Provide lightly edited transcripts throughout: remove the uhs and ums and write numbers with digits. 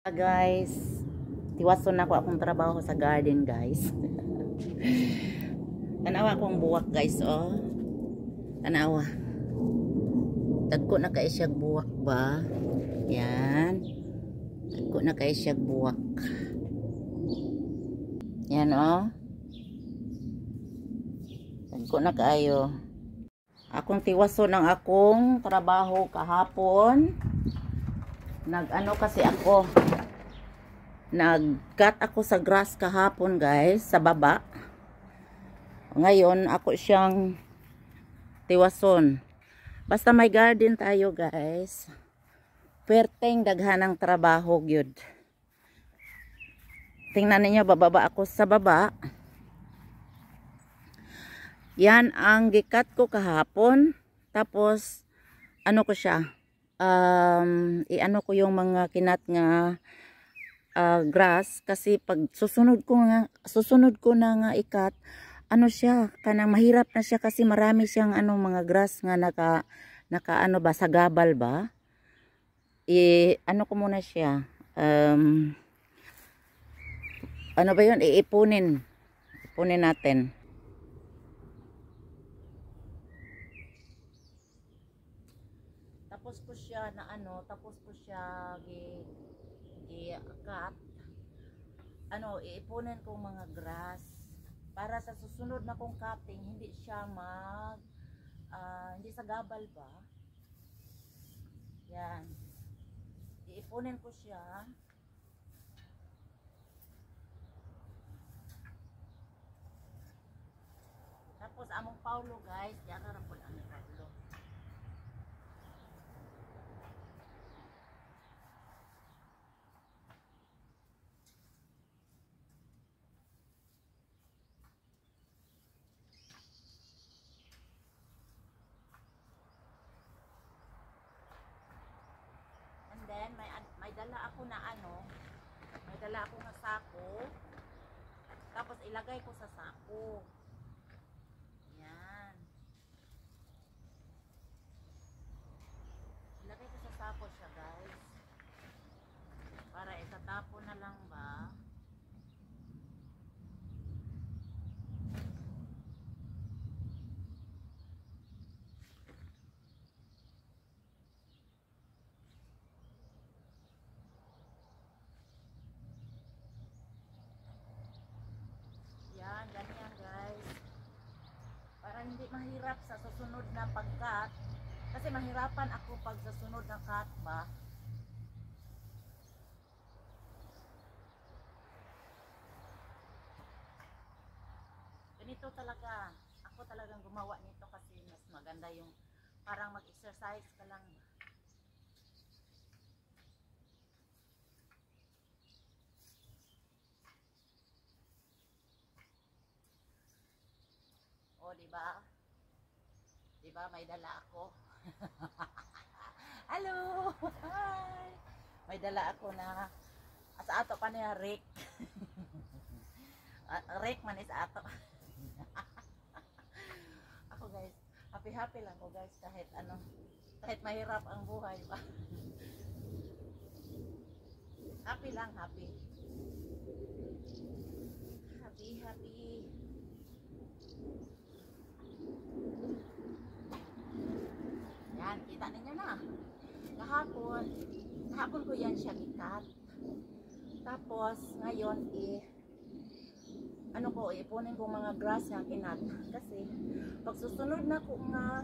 Guys, tiwason na ako akong trabaho sa garden, guys. Tanawa akong buwak, guys, oh. Tanawa. Tagko na kay siya buwak ba? Yan. Tagko na kay siya buwak. Yan, oh. Tagko na kayo. Akong tiwason ng akong trabaho kahapon. Nag-ano kasi ako. Nag-cut ako sa grass kahapon, guys, sa baba. Ngayon, ako siyang tiwason. Basta may garden tayo, guys. Perteng daghanang trabaho, gyud. Tingnan niyo, bababa ako sa baba. Yan ang gikat ko kahapon. Tapos, ano ko siya? I-ano ko yung mga kinat nga grass. Kasi pag susunod ko na nga ikat, ano siya, kanang mahirap na siya kasi marami siyang mga grass nga naka ano ba, sagabal ba? Ano ko muna siya. Ano ba yun? Ipunin natin. Tapos ko siya gi-cut. Iipunin ko mga grass para sa susunod na kong cutting hindi siya hindi sagabal ba? Yan. Iipunin ko siya. Tapos among Paulo, guys, diyan ra pud ang Paulo. And then may dala ako na may dala ako na sako. Tapos ilagay ko sa sako. Yan. Ilagay ko sa sako siya, guys. Para itatapon na lang ba? Yan, ganyan, guys. Para hindi mahirap sa susunod na pag-cut. Kasi mahirapan ako pag sa sunod na cut ba. Ganito talaga. Ako talagang gumawa nito kasi mas maganda yung parang mag-exercise ka lang ba. O, diba? Diba, may dala ako. Hello! Hi! May dala ako na sa ato pa niya, Rick. Rick man is ato. Ako, guys, happy lang ko, guys, kahit mahirap ang buhay ba. Happy lang, happy. Yan, kita ninyo na. Kahapon ko yan siya gikat. Tapos, ngayon, ipunin ko mga grass nga kinat. Kasi, pag susunod na ko nga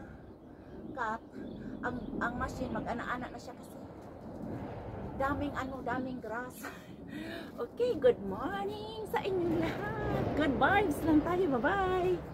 cut, ang machine mag-ana-ana na siya kasi daming grass. Okay, good morning sa inyong lahat. Good vibes lang tayo. Bye-bye.